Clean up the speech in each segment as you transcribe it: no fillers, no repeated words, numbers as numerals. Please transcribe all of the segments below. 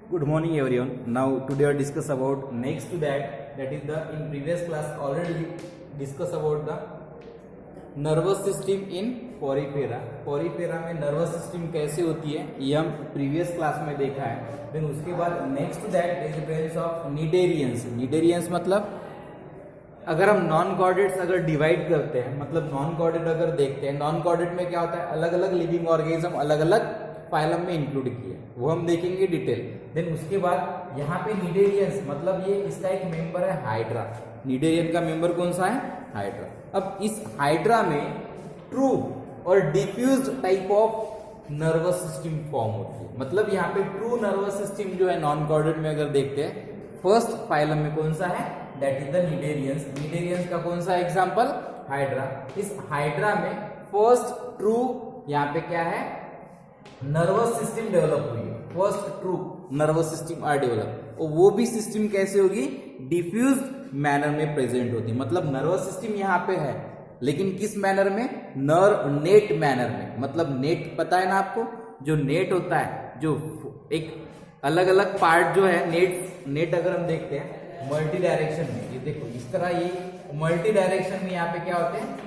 Good morning everyone. Now today I discuss about next to that is the in previous class already discuss about the nervous system in Porifera. Porifera में nervous system कैसे होती है ये हम previous class में देखा है। Then उसके बाद next to that is presence of cnidarians. Cnidarians मतलब अगर हम नॉन कॉर्डेट्स अगर डिवाइड करते हैं, मतलब नॉन कॉर्डेट अगर देखते हैं, नॉन कॉर्डेट में क्या होता है, अलग अलग लिविंग ऑर्गेनिज्म अलग अलग फाइलम में इंक्लूड किए, वो हम देखेंगे डिटेल। देन उसके बाद यहाँ पे निडेरियंस मतलब ये इसका एक मेंबर है हाइड्रा। निडेरियन का मेंबर कौन सा है? हाइड्रा। अब इस हाइड्रा में ट्रू और diffuse type of nervous system form होती है। मतलब यहाँ पे ट्रू नर्वस सिस्टम जो है नॉन कॉर्डेट में अगर देखते हैं, फर्स्ट फाइलम में कौन सा है? That is the cnidarians. Cnidarians का कौन सा एग्जांपल? हाइड्रा। इस हाइड्रा में फर्स्ट ट्रू यहाँ पे क्या है? नर्वस सिस्टम डेवलप हुई है। First true nervous system are develop, और वो भी सिस्टम कैसे होगी? डिफ्यूज मैनर में प्रेजेंट होती है। मतलब नर्वस सिस्टम यहाँ पे है, लेकिन किस मैनर में? नेट मैनर में। मतलब नेट पता है ना आपको, जो नेट होता है, जो एक अलग अलग पार्ट जो है नेट अगर हम देखते हैं मल्टी डायरेक्शन में, ये देखो इस तरह ये मल्टी डायरेक्शन में यहाँ पे क्या होते हैं?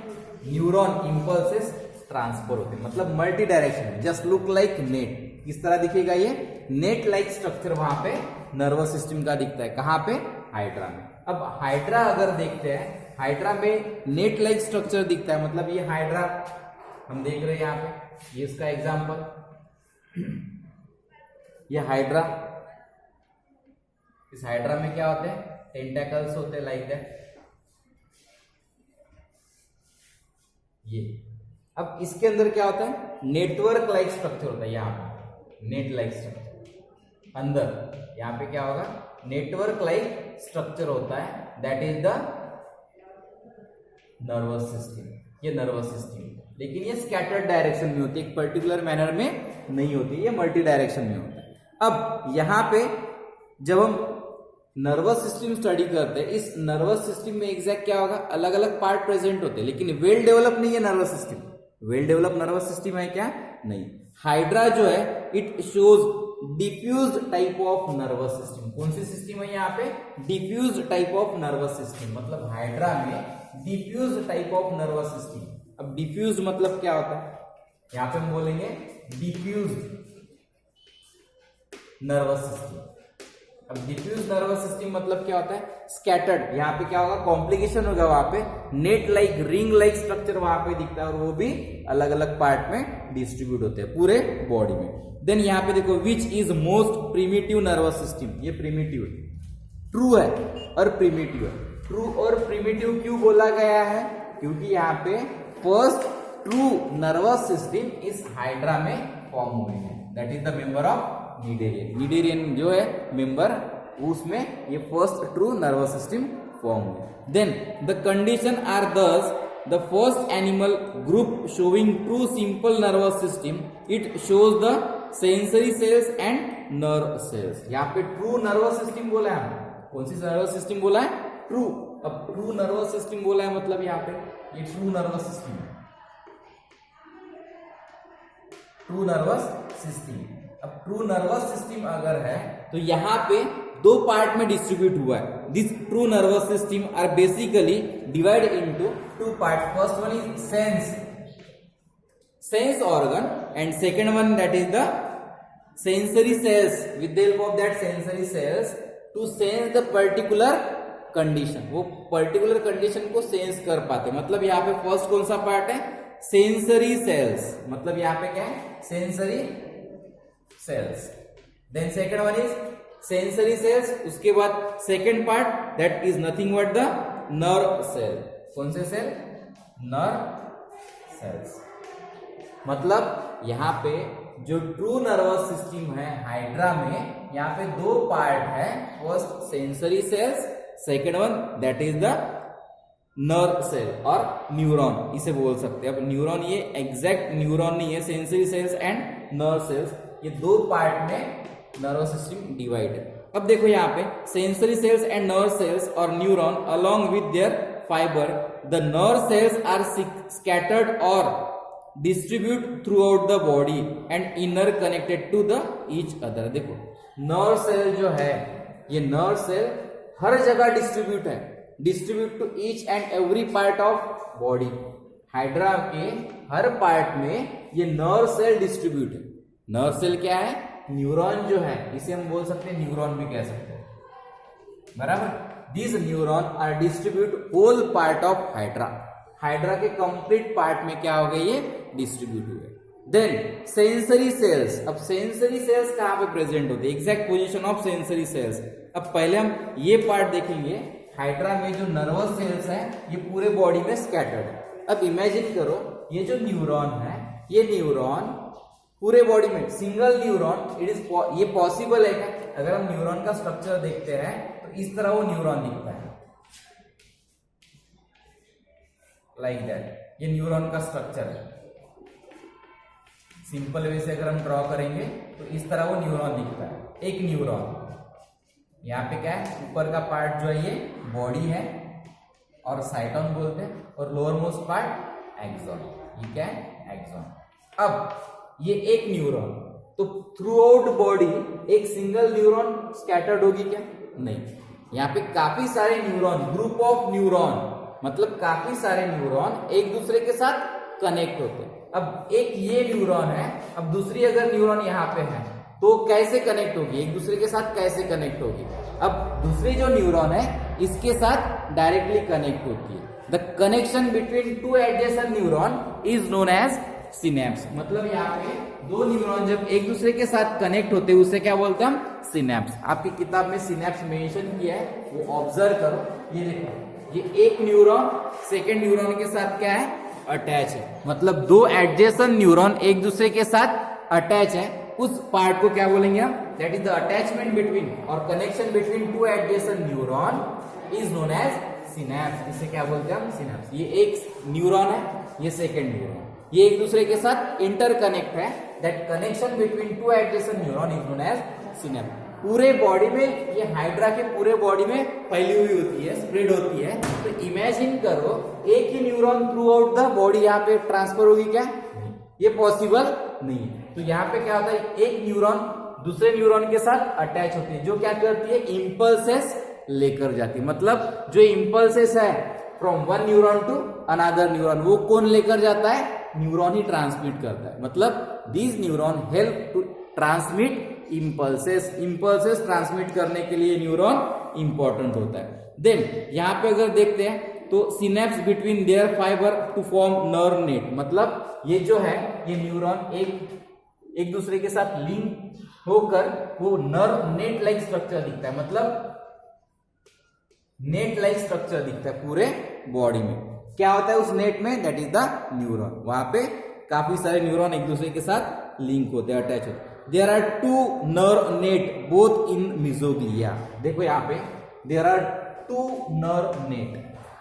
न्यूरॉन इंपल्सेस ट्रांसफर होते हैं। मतलब multi direction, just look like net. किस तरह दिखेगा ये? नेट लाइक स्ट्रक्चर वहां पे नर्वस सिस्टम का दिखता है। कहां पे? हाइड्रा में। अब हाइड्रा अगर देखते हैं, हाइड्रा में नेट लाइक स्ट्रक्चर दिखता है। मतलब ये हाइड्रा हम देख रहे हैं यहाँ पे, ये इसका एग्जांपल, ये हाइड्रा। इस हाइड्रा में क्या होते हैं? टेंटेकल्स होते हैं लाइक दैट। ये अब इसके अंदर क्या होता है? नेटवर्क लाइक स्ट्रक्चर होता है। यहाँ पे नेट लाइक स्ट्रक्चर अंदर, यहाँ पे क्या होगा? नेटवर्क लाइक स्ट्रक्चर होता है। That is the nervous system. ये नर्वस सिस्टम, लेकिन ये स्कैटर्ड डायरेक्शन में होती है, एक पर्टिकुलर मैनर में नहीं होती, ये मल्टी डायरेक्शन में होता है। अब यहाँ पे जब हम नर्वस सिस्टम स्टडी करते हैं, इस नर्वस सिस्टम में एग्जैक्ट क्या होगा? अलग अलग पार्ट प्रेजेंट होते हैं, लेकिन वेल डेवलप नहीं है nervous system. Well develop nervous system है क्या? नहीं। हाइड्रा जो है it shows diffuse type of nervous system. कौन सी सिस्टम है यहाँ पे? Diffuse type of nervous system. मतलब हाइड्रा में diffuse type of nervous system. अब डिफ्यूज मतलब क्या होता है? यहाँ पे हम बोलेंगे डिफ्यूज नर्वस सिस्टम। अब डिफ्यूज नर्वस सिस्टम मतलब क्या होता है? स्कैटर्ड। यहाँ पे क्या होगा? कॉम्प्लिकेशन होगा, वहां पे net like ring like structure वहां पे दिखता है, और वो भी अलग अलग पार्ट में डिस्ट्रीब्यूट होते हैं पूरे बॉडी में। देन यहाँ पे देखो, which is most primitive nervous system. ये प्रिमिटिव है, ट्रू है और प्रिमिटिव है। ट्रू और प्रिमिटिव क्यों बोला गया है? क्योंकि यहाँ पे फर्स्ट ट्रू नर्वस सिस्टम इस हाइड्रा में फॉर्म हुए हैं। That is the member of cnidarian. Cnidarian जो है मेंबर, उसमें ये first true nervous system form हुए। देन द कंडीशन आर दस the first animal group showing true simple nervous system, it shows the sensory cells and nerve sales. यहाँ पे true nervous system बोला है, कौन सी नर्वस सिस्टम बोला है? True. अब ट्रू नर्वस सिस्टम बोला है मतलब यहाँ पे ये ट्रू नर्वस सिस्टम है, ट्रू नर्वस सिस्टम। अब ट्रू नर्वस सिस्टम अगर है तो यहाँ पे दो पार्ट में डिस्ट्रीब्यूट हुआ है। This true nervous system are basically divide into two part. First one is sense organ, and second one that is the sensory cells. With the help of that sensory cells to sense the particular condition, वो particular condition को sense कर पाते। मतलब यहाँ पे first कौन सा part है? sensory cells। मतलब यहाँ पे क्या है? sensory cells। then second one is sensory cells। उसके बाद second part that is nothing but the nerve cell। कौन से सेल? nerve cells। मतलब यहाँ पे जो ट्रू नर्वस सिस्टम है हाइड्रा में, यहाँ पे दो पार्ट है। First sensory cells, second one that is the nerve cell और न्यूरॉन इसे बोल सकते हैं। अब न्यूरॉन ये एग्जैक्ट न्यूरॉन नहीं है, sensory cells and nerve sales, ये दो पार्ट में नर्वस सिस्टम डिवाइड है। अब देखो यहाँ पे sensory cells and nerve cells और neuron along with their fibre, the nerve cells are scattered और distribute throughout the body and interconnected to the each other. देखो nerve cell जो है, ये नर्व सेल हर जगह distribute है, distribute to each and every part of body. Hydra के हर पार्ट में ये नर्व सेल डिस्ट्रीब्यूट है। नर्व सेल क्या है? न्यूरॉन जो है, इसे हम बोल सकते हैं न्यूरॉन भी कह सकते हैं, बराबर। This neuron are distribute whole part of hydra. Hydra के कंप्लीट पार्ट में क्या हो गए? ये डिस्ट्रीब्यूट हुए। Then sensory cells. अब सेंसरी सेल्स कहां पे प्रेजेंट होते हैं? Exact position of sensory cells. अब पहले हम ये पार्ट देखेंगे। हाइड्रा में जो नर्वस सेल्स है ये पूरे बॉडी में स्कैटर्ड है। अब इमेजिन करो ये जो न्यूरॉन है, ये न्यूरॉन पूरे बॉडी में सिंगल न्यूरॉन, इट इज ये पॉसिबल है क्या? अगर हम न्यूरॉन का स्ट्रक्चर देखते हैं तो इस तरह वो न्यूरॉन दिखता है, लाइक दैट। ये न्यूरॉन का स्ट्रक्चर है। सिंपल वे से अगर हम ड्रॉ करेंगे तो इस तरह वो न्यूरॉन दिखता है, एक न्यूरॉन। यहाँ पे क्या है? ऊपर का पार्ट जो है ये बॉडी है और साइटोन बोलते हैं, और लोअर मोस्ट पार्ट एक्सॉन। ये क्या है? एक्सॉन। अब ये एक न्यूरॉन, तो थ्रू आउट बॉडी एक सिंगल न्यूरॉन स्कैटर्ड होगी क्या? नहीं। यहाँ पे काफी सारे न्यूरॉन, ग्रुप ऑफ न्यूरॉन, मतलब काफी सारे न्यूरॉन एक दूसरे के साथ कनेक्ट होते हैं। अब एक ये न्यूरॉन है, अब दूसरी अगर न्यूरॉन यहाँ पे है तो कैसे कनेक्ट होगी? एक दूसरे के साथ कैसे कनेक्ट होगी? अब दूसरी जो न्यूरॉन है इसके साथ डायरेक्टली कनेक्ट होती है। The connection between two adjacent neuron is known as synapse. मतलब यहाँ पे दो न्यूरॉन जब एक दूसरे के साथ कनेक्ट होते हैं उसे क्या बोलते हैं हम? सिनेप्स। आपकी किताब में सिनेप्स मेंशन किया है, वो ऑब्जर्व करो। ये देखो, ये एक न्यूरॉन सेकेंड न्यूरॉन के साथ क्या है? अटैच है। मतलब दो एडजेसेंट न्यूरॉन एक दूसरे के साथ अटैच है, उस पार्ट को क्या बोलेंगे हम? That is the attachment between और connection between two adjacent neuron is known as synapse. इसे क्या बोलते हैं हम? सिनेप्स। ये एक न्यूरॉन है, ये सेकेंड न्यूरॉन, ये एक दूसरे के साथ इंटरकनेक्ट है। That connection between two adjacent neuron is known as synapse. पूरे बॉडी में, ये हाइड्रा के पूरे बॉडी में फैली हुई होती है, स्प्रेड होती है। तो इमेजिन करो एक ही neuron throughout the body यहाँ पे ट्रांसफर होगी क्या? ये पॉसिबल नहीं है। तो यहाँ पे क्या होता है? एक न्यूरॉन दूसरे न्यूरॉन के साथ अटैच होती है, जो क्या करती है? इंपल्सेस लेकर जाती है। मतलब जो इंपल्सेस है from one neuron to another neuron, वो कौन लेकर जाता है? न्यूरॉन ही ट्रांसमिट करता है। मतलब these neuron help to transmit impulses. Impulses transmit करने के लिए न्यूरॉन इंपॉर्टेंट होता है। देन यहाँ पे अगर देखते हैं तो synapse between their fibre to form nerve net. मतलब ये जो है ये न्यूरॉन एक दूसरे के साथ लिंक होकर वो नर्व नेट लाइक स्ट्रक्चर दिखता है। मतलब नेट लाइक स्ट्रक्चर दिखता है पूरे बॉडी में। क्या होता है उस नेट में? That is the neuron. वहां पे काफी सारे न्यूरॉन एक दूसरे के साथ लिंक होते हैं, अटैच होते हैं। There are two nerve net both in mesoglea. देखो यहाँ पे there are two nerve net,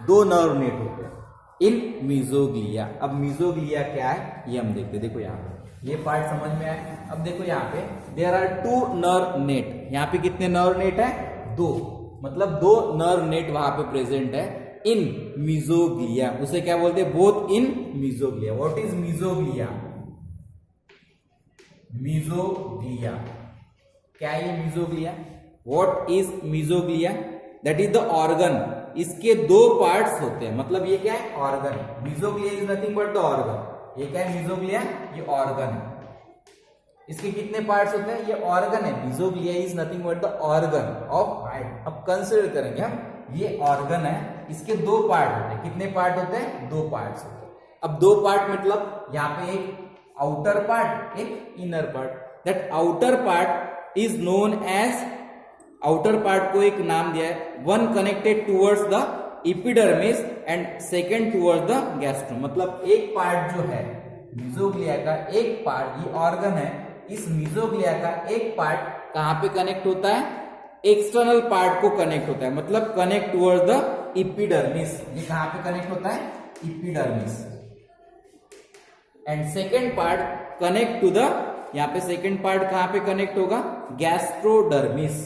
दो नर्व नेट होते हैं इन मीजोग्लिया। अब मीजोग्लिया क्या है ये हम देखते हैं। देखो यहाँ पे ये पार्ट समझ में आया। अब देखो यहाँ पे there are two nerve net. यहाँ पे कितने नर्व नेट है? दो। मतलब दो नर्व नेट वहां पे प्रेजेंट है इन मीजोग्लिया। उसे क्या बोलते हैं? Both in mesoglea. What is mesoglea? Mesoglea क्या है? ये mesoglea. What is mesoglea? That is the organ. इसके दो पार्ट्स होते हैं। मतलब ये क्या है? Organ. Mesoglea is nothing but the organ. ये क्या है? मीजोग्लिया ये ऑर्गन है। इसके कितने पार्ट्स होते हैं? ये ऑर्गन है। Mesoglea is nothing but the organ of hide. अब कंसिडर करेंगे हम, ये ऑर्गन है, इसके दो पार्ट होते हैं। कितने पार्ट होते हैं? दो पार्ट्स होते हैं। अब दो पार्ट मतलब यहाँ पे एक आउटर पार्ट, एक inner part. That outer part is known as, outer part को एक नाम दिया है, one connected towards the epidermis and second towards the gastrum. मतलब एक पार्ट जो है मीजोग्लिया का, एक पार्ट, ये ऑर्गन है, इस मीजोग्लिया का एक पार्ट कहां पे कनेक्ट होता है? एक्सटर्नल पार्ट को कनेक्ट होता है। मतलब कनेक्ट टुवर्ड्स द एपिडर्मिस। ये कहां पे कनेक्ट होता है? Epidermis. And second part connect to the, यहां पे सेकेंड पार्ट कहां पे कनेक्ट होगा? गैस्ट्रोडर्मिस।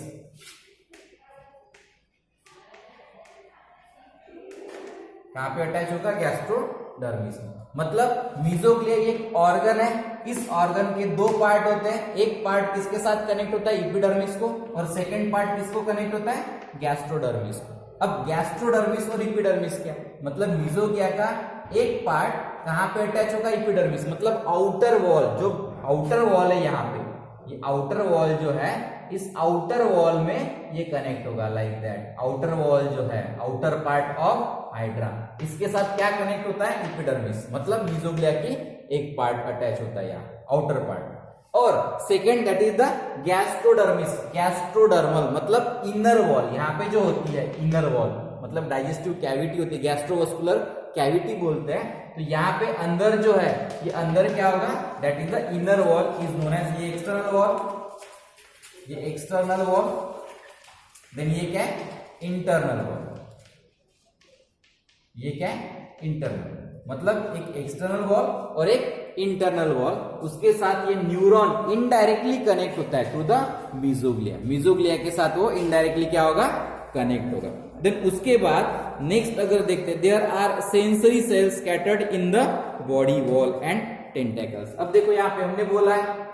कहां पे अटैच होगा? गैस्ट्रोडर्मिस। एपिडर्मिस में। मतलब मीजोग्लिया एक ऑर्गन है, इस ऑर्गन के दो पार्ट होते हैं, एक पार्ट किसके साथ कनेक्ट होता है एपिडर्मिस को, और सेकंड पार्ट किसको कनेक्ट होता है गैस्ट्रोडर्मिस को। अब गैस्ट्रोडर्मिस और एपिडर्मिस क्या, मतलब मीजोग्लिया का एक पार्ट कहां पे अटैच होगा एपिडर्मिस, मतलब आउटर वॉल, जो आउटर वॉल है यहाँ पे, ये आउटर वॉल जो है इस आउटर वॉल में ये कनेक्ट होगा लाइक दैट। आउटर वॉल जो है आउटर पार्ट ऑफ हाइड्रा, इसके साथ क्या कनेक्ट होता है एपिडर्मिस, मतलब मीजोग्लिया की एक पार्ट अटैच होता है यहाँ आउटर पार्ट। और second that is the gastrodermis, gastrodermal मतलब इनर वॉल, यहाँ पे जो होती है इनर वॉल मतलब डाइजेस्टिव कैविटी होती है, गैस्ट्रोवस्कुलर कैविटी बोलते हैं। तो यहाँ पे अंदर जो है ये अंदर क्या होगा, that is the inner wall is known as, ये एक्सटर्नल वॉल, ये एक्सटर्नल वॉल, देन ये क्या है इंटरनल वॉल, ये क्या है इंटरनल, मतलब एक एक्सटर्नल वॉल और एक इंटरनल वॉल, उसके साथ ये न्यूरॉन इनडायरेक्टली कनेक्ट होता है टू द मीजोग्लिया, मीजोग्लिया के साथ वो इनडायरेक्टली क्या होगा कनेक्ट होगा। देन उसके बाद नेक्स्ट अगर देखते हैं, there are sensory cells scattered in the body wall and tentacles. अब देखो यहाँ पे हमने बोला है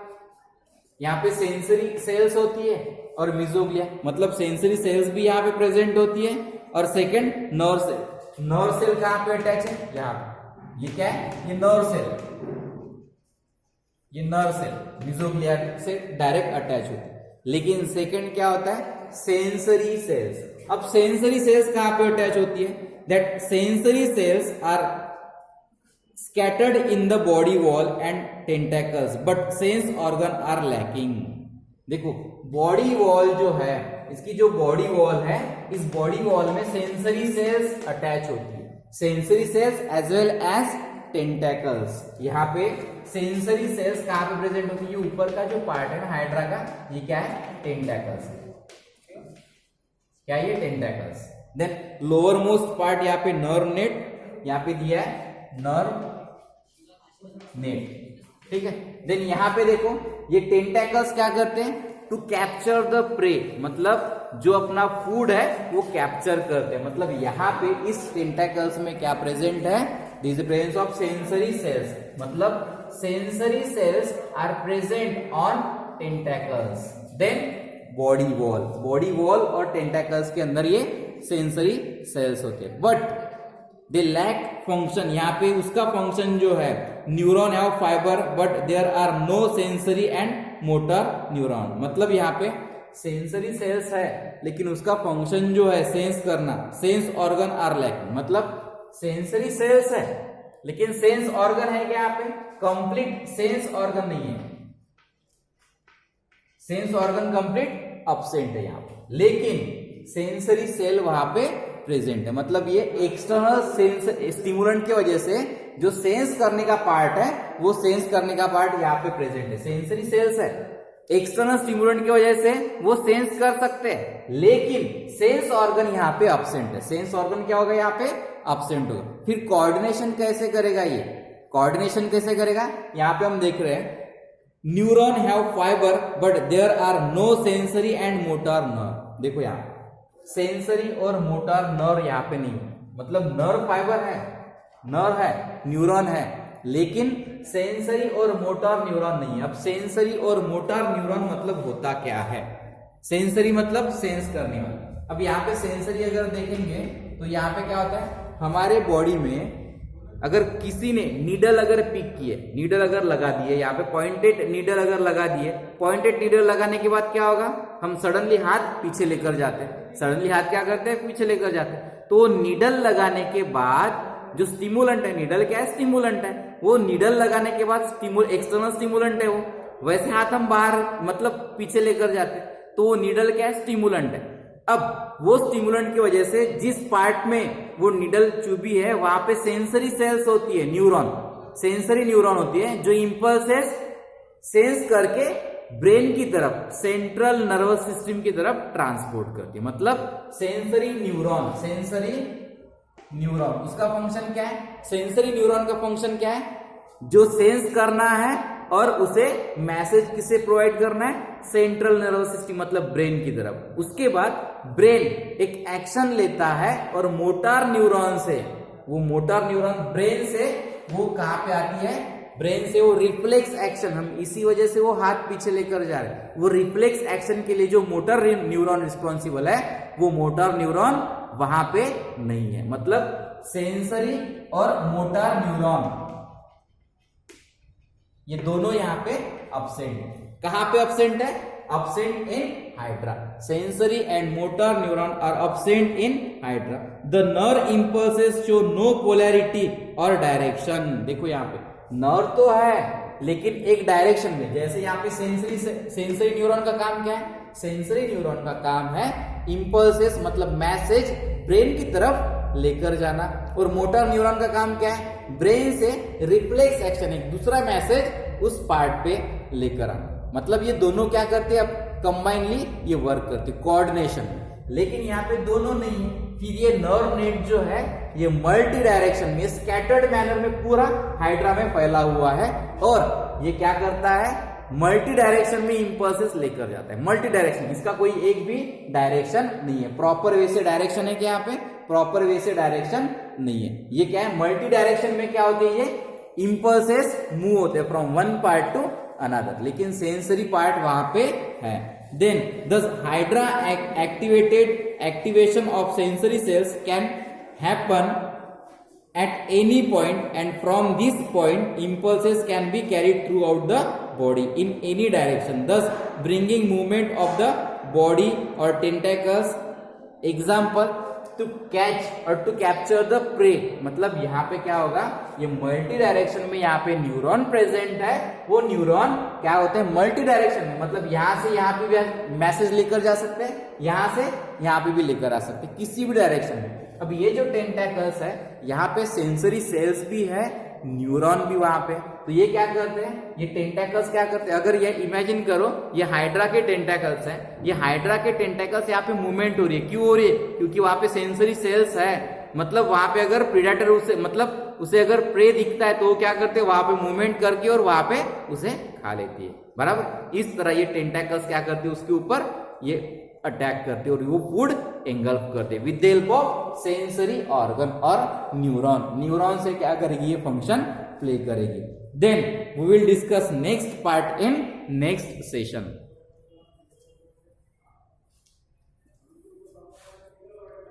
यहाँ पे सेंसरी सेल्स होती है और मीजोग्लिया, मतलब सेंसरी सेल्स भी यहाँ पे प्रेजेंट होती है, और second nerve cell, nerve cell कहाँ पे अटैच है यहाँ पे, ये क्या है ये नर्व सेल, ये नर्व सेल मीजोग्लिया से डायरेक्ट अटैच होती है। लेकिन सेकंड क्या होता है सेंसरी सेल्स। अब सेंसरी सेल्स कहां पे अटैच होती है, that sensory cells are scattered in the body wall and tentacles but sense organ are lacking. देखो बॉडी वॉल जो है, इसकी जो बॉडी वॉल है, इस बॉडी वॉल में सेंसरी सेल्स अटैच होती है, sensory cells as well as tentacles. यहाँ पे सेंसरी सेल्स कहां पे प्रेजेंट होती है, ये ऊपर का जो पार्ट है ना हाइड्रा का, ये क्या है टेंटेकल्स, क्या ये tentacles. Then lowermost part यहाँ पे नर्व नेट, यहाँ पे दिया है नर्व नेट, ठीक है। देन यहाँ पे देखो ये टेंटेकल्स क्या करते हैं, टू कैप्चर द प्रे, मतलब जो अपना फूड है वो कैप्चर करते हैं। मतलब यहाँ पे इस टेंटेकल्स में क्या प्रेजेंट है, this presence of sensory cells, मतलब sensory cells are present on tentacles. Then body wall, body wall और टेंटेकल्स के अंदर ये सेंसरी सेल्स होते हैं, बट दे लैक फंक्शन। यहाँ पे उसका फंक्शन जो है, neuron have fibre but there are no sensory and motor neuron, मतलब यहाँ पे सेंसरी सेल्स है लेकिन उसका फंक्शन जो है सेंस करना, सेंस ऑर्गन आर लैकिंग। मतलब सेंसरी सेल्स है लेकिन सेंस ऑर्गन है क्या, यहाँ पे कंप्लीट सेंस ऑर्गन नहीं है, सेंस ऑर्गन कंप्लीट अब्सेंट है यहाँ पे, लेकिन सेंसरी सेल वहां पे प्रेजेंट है। मतलब ये एक्सटर्नल सेंस स्टिमुलेंट की वजह से जो सेंस करने का पार्ट है, वो सेंस करने का पार्ट यहाँ पे प्रेजेंट है, सेंसरी सेल्स है। एक्सटर्नल स्टिमुलेंट की वजह से वो सेंस कर सकते हैं, लेकिन सेंस ऑर्गन यहाँ पे अब्सेंट है। सेंस ऑर्गन क्या होगा यहाँ पे अब्सेंट होगा। फिर कोऑर्डिनेशन कैसे करेगा, ये कोऑर्डिनेशन कैसे करेगा, यहाँ पे हम देख रहे हैं neuron have fibre but there are no sensory and motor nerve. देखो यहाँ सेंसरी और मोटर नर्व यहाँ पे नहीं है, मतलब नर्व फाइबर है, नर्व है, न्यूरॉन है, लेकिन सेंसरी और मोटर न्यूरॉन नहीं है। अब सेंसरी और मोटर न्यूरॉन मतलब होता क्या है, सेंसरी मतलब सेंस करने वाला। अब यहाँ पे सेंसरी अगर देखेंगे तो यहाँ पे क्या होता है, हमारे बॉडी में अगर किसी ने नीडल अगर पिक किए, नीडल अगर लगा दिए, यहाँ पे पॉइंटेड नीडल अगर लगा दिए, पॉइंटेड नीडल लगाने के बाद क्या होगा, हम सडनली हाथ पीछे लेकर जाते हैं, सडनली हाथ क्या करते हैं पीछे लेकर जाते हैं। तो नीडल लगाने के बाद जो स्टिमुलेंट है, नीडल क्या है स्टिमुलेंट है, वो नीडल लगाने के बाद एक्सटर्नल स्टिमुलेंट है वो, वैसे हाथ हम बाहर मतलब पीछे लेकर जाते हैं, तो वो नीडल क्या है स्टिमुलेंट है। अब वो स्टिमुलेंट की वजह से जिस पार्ट में वो नीडल चुभी है वहां पे सेंसरी सेल्स होती है, न्यूरॉन, सेंसरी न्यूरॉन होती है, जो इंपल्सेस सेंस करके ब्रेन की तरफ, सेंट्रल नर्वस सिस्टम की तरफ ट्रांसपोर्ट करती है। मतलब सेंसरी न्यूरॉन, सेंसरी न्यूरॉन उसका फंक्शन क्या है, सेंसरी न्यूरॉन का फंक्शन क्या है, जो सेंस करना है और उसे मैसेज किसे प्रोवाइड करना है, सेंट्रल नर्वस सिस्टम मतलब ब्रेन की तरफ। उसके बाद ब्रेन एक एक्शन लेता है और मोटर न्यूरॉन से वो मोटर न्यूरॉन ब्रेन से वो कहाँ पे आती है, ब्रेन से वो रिफ्लेक्स एक्शन, हम इसी वजह से वो हाथ पीछे लेकर जा रहे हैं, वो रिफ्लेक्स एक्शन के लिए जो मोटर न्यूरॉन रिस्पॉन्सिबल है वो मोटर न्यूरॉन वहां पे नहीं है। मतलब सेंसरी और मोटर न्यूरॉन ये दोनों यहाँ पे अब्सेंट है। कहां पे अब्सेंट है, absent in hydra. Sensory and motor neuron are absent in hydra. The nerve impulses show no polarity और डायरेक्शन। देखो यहाँ पे नर्व तो है लेकिन एक डायरेक्शन में, जैसे यहाँ पे सेंसरी न्यूरॉन का काम क्या है, सेंसरी न्यूरॉन का काम है इंपल्सेस मतलब मैसेज ब्रेन की तरफ लेकर जाना, और मोटर न्यूरॉन का काम क्या है, ब्रेन से रिफ्लेक्स एक्शन एक दूसरा मैसेज उस पार्ट पे लेकर आना। मतलब ये दोनों क्या करते हैं, अब कंबाइनली ये वर्क करते हैं, कोऑर्डिनेशन। लेकिन यहाँ पे दोनों नहीं है, फिर ये नर्व नेट जो है ये मल्टी डायरेक्शन में स्कैटर्ड मैनर में पूरा हाइड्रा में फैला हुआ है, और ये क्या करता है, मल्टी डायरेक्शन में इंपल्सेस लेकर जाता है। मल्टी डायरेक्शन, इसका कोई एक भी डायरेक्शन नहीं है, प्रॉपर वे से डायरेक्शन है क्या यहाँ पे, प्रॉपर वे से डायरेक्शन नहीं है। ये क्या है, मल्टी डायरेक्शन में क्या होते हैं, ये इंपल्सेस मूव होते हैं from one part to another, लेकिन सेंसरी पार्ट वहां पे है। Then the hydra activation of sensory cells can happen at any point, and from this point impulses can be carried throughout the body in any direction, thus bringing movement of the body or tentacles, example to catch or to capture the prey। मतलब यहाँ पे क्या होगा, ये multi direction में यहाँ पे neuron present है, वो न्यूरॉन क्या होते हैं मल्टी डायरेक्शन में, मतलब यहाँ से यहाँ पे भी मैसेज लेकर जा सकते हैं, यहाँ से यहाँ पे भी लेकर आ सकते हैं, किसी भी डायरेक्शन में। अब ये जो टेंटाकल्स है यहाँ पे सेंसरी सेल्स भी है, न्यूरॉन भी वहां पे, तो ये क्या करते हैं, ये टेंटाकल्स क्या करते हैं, अगर ये इमेजिन करो ये हाइड्रा के टेंटाकल्स हैं, ये हाइड्रा के टेंटाकल्स यहाँ पे मूवमेंट हो रही है, क्यों हो रही है, क्योंकि वहां पे सेंसरी सेल्स है। मतलब वहां पे अगर प्रेडेटर उसे मतलब उसे अगर प्रे दिखता है तो वो क्या करते हैं, वहां पे मूवमेंट करके और वहां पे उसे खा लेती है, बराबर। इस तरह ये टेंटाकल्स क्या करते हैं, उसके ऊपर ये अटैक करते और वो फूड एंगल्फ करते with the help of sensory organ और न्यूरॉन। न्यूरॉन से क्या करेगी, ये फंक्शन प्ले करेगी। Then we will discuss next part in next session.